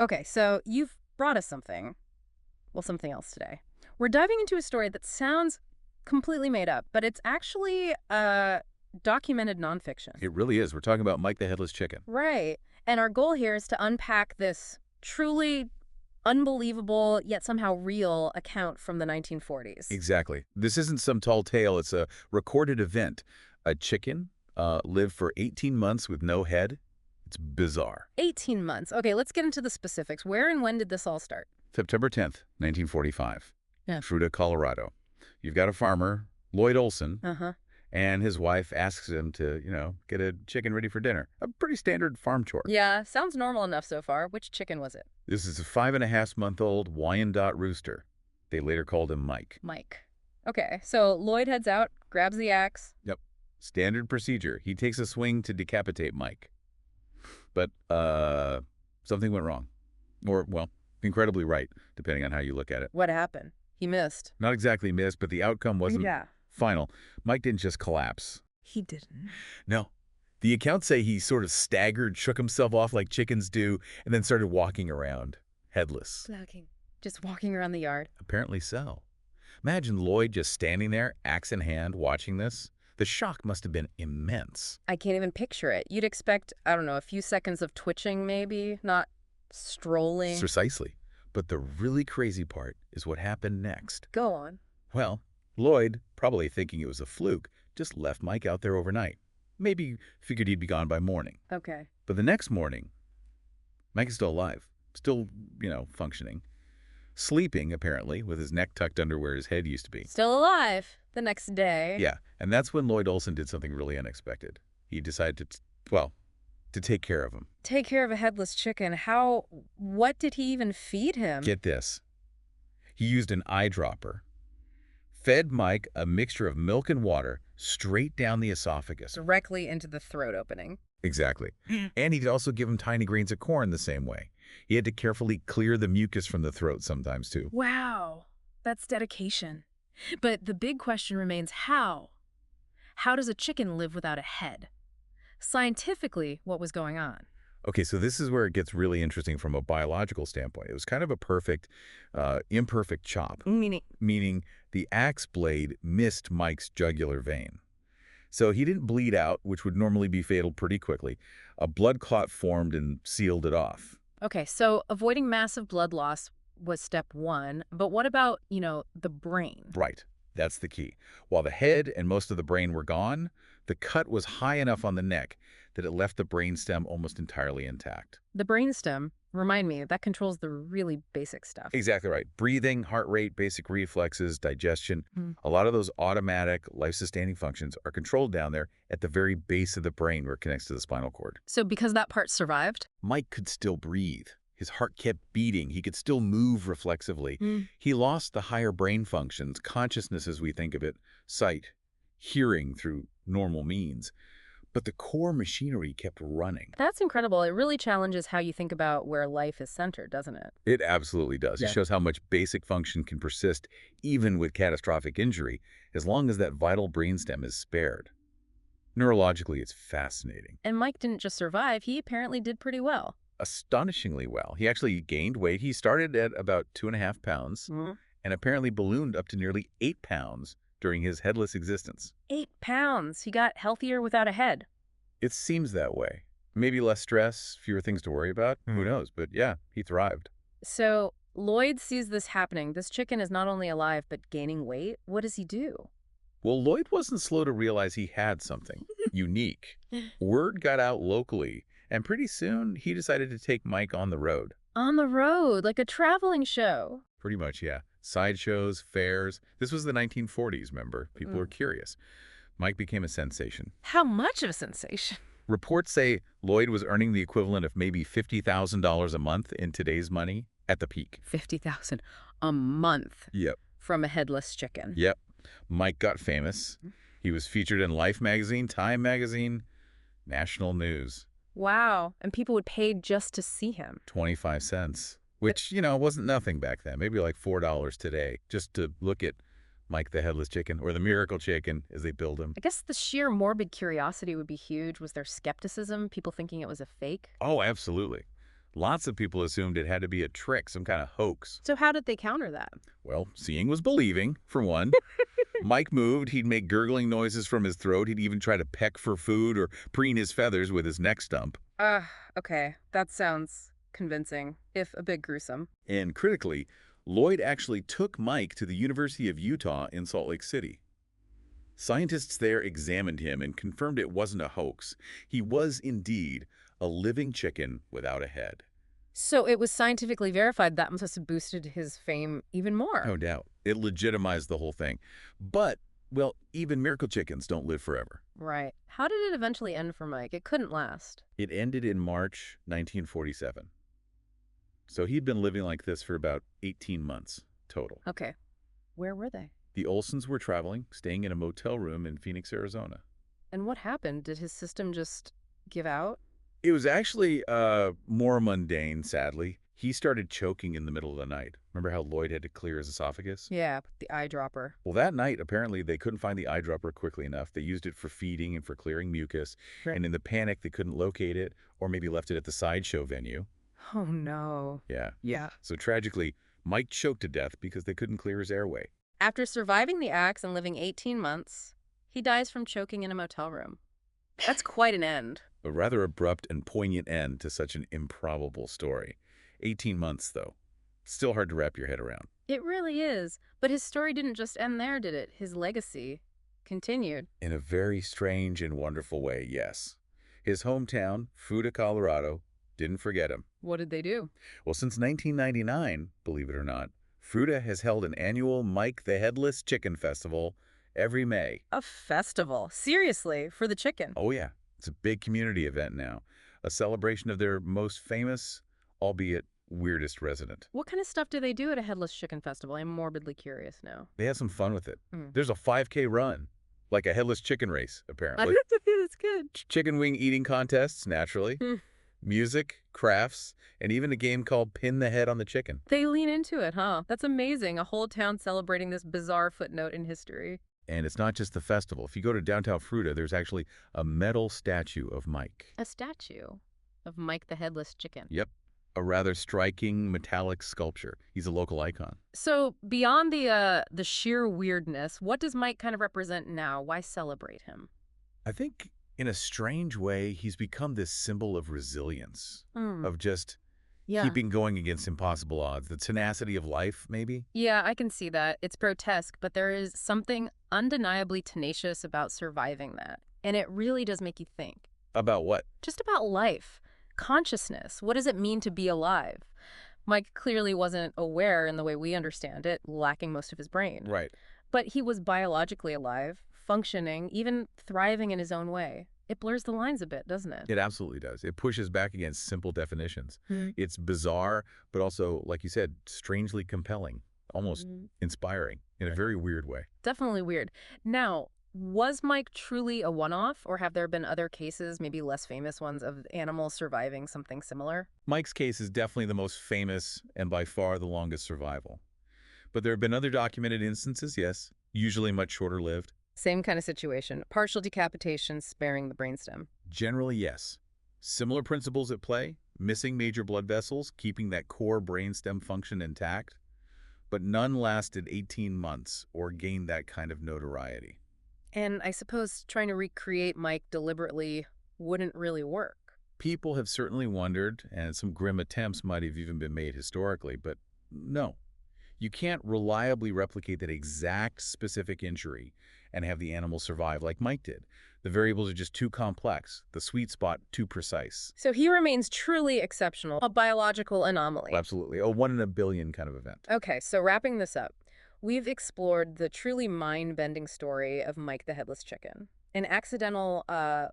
Okay, so you've brought us something. Well, something else today. We're diving into a story that sounds completely made up, but it's actually documented nonfiction. It really is. We're talking about Mike the Headless Chicken. Right. And our goal here is to unpack this truly unbelievable, yet somehow real account from the 1940s. Exactly. This isn't some tall tale. It's a recorded event. A chicken lived for 18 months with no head. It's bizarre. 18 months. Okay, let's get into the specifics. Where and when did this all start? September 10th, 1945. Yeah. Fruita, Colorado. You've got a farmer, Lloyd Olson, Uh-huh. and his wife asks him to, get a chicken ready for dinner. A pretty standard farm chore. Yeah, sounds normal enough so far. Which chicken was it? This is a 5.5-month-old Wyandotte rooster. They later called him Mike. Mike. Okay, so Lloyd heads out, grabs the axe. Yep. Standard procedure. He takes a swing to decapitate Mike. But something went wrong. Or, well, incredibly right, depending on how you look at it. What happened? He missed. Not exactly missed, but the outcome wasn't final. Mike didn't just collapse. He didn't. No. The accounts say he sort of staggered, shook himself off like chickens do, and then started walking around, headless. Slouching. Just walking around the yard. Apparently so. Imagine Lloyd just standing there, axe in hand, watching this. The shock must have been immense. I can't even picture it. You'd expect, I don't know, a few seconds of twitching maybe, not strolling. Precisely. But the really crazy part is what happened next. Go on. Well, Lloyd, probably thinking it was a fluke, just left Mike out there overnight. Maybe figured he'd be gone by morning. Okay. But the next morning, Mike is still alive, still, functioning. Sleeping, apparently, with his neck tucked under where his head used to be. Still alive the next day. Yeah, and that's when Lloyd Olson did something really unexpected. He decided to take care of him. Take care of a headless chicken. What did he even feed him? Get this. He used an eyedropper, fed Mike a mixture of milk and water straight down the esophagus. Directly into the throat opening. Exactly. And he'd also give him tiny grains of corn the same way. He had to carefully clear the mucus from the throat sometimes, too. Wow. That's dedication. But the big question remains how? How does a chicken live without a head? Scientifically, what was going on? Okay, so this is where it gets really interesting from a biological standpoint. It was kind of a perfect, imperfect chop, meaning the axe blade missed Mike's jugular vein. So he didn't bleed out, which would normally be fatal pretty quickly. A blood clot formed and sealed it off. Okay, so avoiding massive blood loss was step one, but what about, the brain? Right. That's the key. While the head and most of the brain were gone, the cut was high enough on the neck that it left the brainstem almost entirely intact. The brainstem, remind me, that controls the really basic stuff. Exactly right. Breathing, heart rate, basic reflexes, digestion. A lot of those automatic, life-sustaining functions are controlled down there at the very base of the brain where it connects to the spinal cord. So because that part survived? Mike could still breathe. His heart kept beating. He could still move reflexively. He lost the higher brain functions, consciousness as we think of it, sight, hearing through normal means. But the core machinery kept running. That's incredible. It really challenges how you think about where life is centered, doesn't it? It absolutely does. Yeah. It shows how much basic function can persist even with catastrophic injury, as long as that vital brainstem is spared. Neurologically, it's fascinating. And Mike didn't just survive, he apparently did pretty well. Astonishingly well. He actually gained weight. He started at about 2.5 pounds and apparently ballooned up to nearly 8 pounds during his headless existence. 8 pounds. He got healthier without a head. It seems that way. Maybe less stress, fewer things to worry about. Who knows? But yeah, he thrived. So Lloyd sees this happening. This chicken is not only alive, but gaining weight. What does he do? Well, Lloyd wasn't slow to realize he had something unique. Word got out locally, and pretty soon he decided to take Mike on the road. On the road, like a traveling show. Pretty much, yeah. Sideshows, fairs. This was the 1940s, remember? People were curious. Mike became a sensation. How much of a sensation? Reports say Lloyd was earning the equivalent of maybe $50,000 a month in today's money at the peak. $50,000 a month. Yep. From a headless chicken. Yep. Mike got famous. He was featured in Life magazine, Time magazine, national news. Wow. And people would pay just to see him. 25 cents. Which, wasn't nothing back then. Maybe like $4 today, just to look at Mike the Headless Chicken, or the Miracle Chicken, as they build him. I guess the sheer morbid curiosity would be huge. Was there skepticism? People thinking it was a fake? Oh, absolutely. Lots of people assumed it had to be a trick, some kind of hoax. So how did they counter that? Well, seeing was believing, for one. Mike moved, he'd make gurgling noises from his throat, he'd even try to peck for food or preen his feathers with his neck stump. Okay. That sounds convincing, if a bit gruesome. And critically, Lloyd actually took Mike to the University of Utah in Salt Lake City. Scientists there examined him and confirmed it wasn't a hoax. He was indeed a living chicken without a head. So it was scientifically verified. That must have boosted his fame even more. No doubt. It legitimized the whole thing. But, well, even miracle chickens don't live forever. Right. How did it eventually end for Mike? It couldn't last. It ended in March 1947. So he'd been living like this for about 18 months total. Okay. Where were they? The Olsons were traveling, staying in a motel room in Phoenix, Arizona. And what happened? Did his system just give out? It was actually more mundane, sadly. He started choking in the middle of the night. Remember how Lloyd had to clear his esophagus? Yeah, the eyedropper. Well, that night, apparently, they couldn't find the eyedropper quickly enough. They used it for feeding and for clearing mucus. Right. And in the panic, they couldn't locate it, or maybe left it at the sideshow venue. Oh, no. Yeah. Yeah. So tragically, Mike choked to death because they couldn't clear his airway. After surviving the axe and living 18 months, he dies from choking in a motel room. That's quite an end. A rather abrupt and poignant end to such an improbable story. 18 months, though. Still hard to wrap your head around. It really is. But his story didn't just end there, did it? His legacy continued. In a very strange and wonderful way, yes. His hometown, Fuda, Colorado, didn't forget him. What did they do? Well, since 1999, believe it or not, Fruta has held an annual Mike the Headless Chicken Festival every May. A festival. Seriously, for the chicken. Oh, yeah. It's a big community event now. A celebration of their most famous, albeit weirdest resident. What kind of stuff do they do at a Headless Chicken Festival? I'm morbidly curious now. They have some fun with it. There's a 5K run, like a headless chicken race, apparently. That's good. Chicken wing eating contests, naturally. Music, crafts, and even a game called Pin the Head on the Chicken. They lean into it, huh? That's amazing. A whole town celebrating this bizarre footnote in history. And it's not just the festival. If you go to downtown Fruta, there's actually a metal statue of Mike. A statue of Mike the Headless Chicken. Yep. A rather striking metallic sculpture. He's a local icon. So beyond the sheer weirdness, what does Mike kind of represent now? Why celebrate him? I think in a strange way, he's become this symbol of resilience, of just keeping going against impossible odds, the tenacity of life, maybe? Yeah, I can see that. It's grotesque, but there is something undeniably tenacious about surviving that. And it really does make you think. About what? Just about life. Consciousness. What does it mean to be alive? Mike clearly wasn't aware in the way we understand it, lacking most of his brain. Right. But he was biologically alive, functioning, even thriving in his own way. It blurs the lines a bit, doesn't it? It absolutely does. It pushes back against simple definitions. It's bizarre, but also, like you said, strangely compelling, almost inspiring in a very weird way. Definitely weird. Now, was Mike truly a one-off, or have there been other cases, maybe less famous ones, of animals surviving something similar? Mike's case is definitely the most famous and by far the longest survival. But there have been other documented instances, yes, usually much shorter lived. Same kind of situation. Partial decapitation, sparing the brainstem. Generally, yes. Similar principles at play, missing major blood vessels, keeping that core brainstem function intact. But none lasted 18 months or gained that kind of notoriety. And I suppose trying to recreate Mike deliberately wouldn't really work. People have certainly wondered, and some grim attempts might have even been made historically, but no. You can't reliably replicate that exact specific injury and have the animal survive like Mike did. The variables are just too complex, the sweet spot too precise. So he remains truly exceptional, a biological anomaly. Absolutely. A 1 in a billion kind of event. Okay, so wrapping this up, we've explored the truly mind-bending story of Mike the Headless Chicken. An accidental,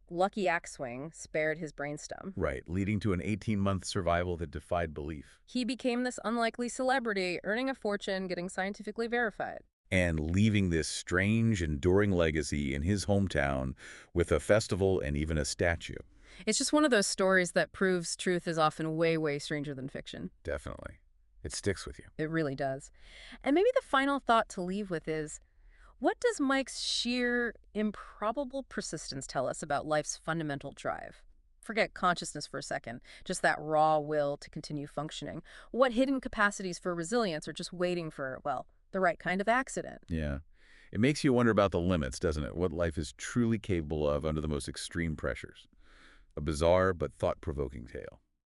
lucky axe swing spared his brainstem. Right, leading to an 18-month survival that defied belief. He became this unlikely celebrity, earning a fortune, getting scientifically verified. And leaving this strange, enduring legacy in his hometown with a festival and even a statue. It's just one of those stories that proves truth is often way, way stranger than fiction. Definitely. It sticks with you. It really does. And maybe the final thought to leave with is, what does Mike's sheer, improbable persistence tell us about life's fundamental drive? forget consciousness for a second, just that raw will to continue functioning. What hidden capacities for resilience are just waiting for, well, the right kind of accident? Yeah. It makes you wonder about the limits, doesn't it? What life is truly capable of under the most extreme pressures. A bizarre but thought-provoking tale.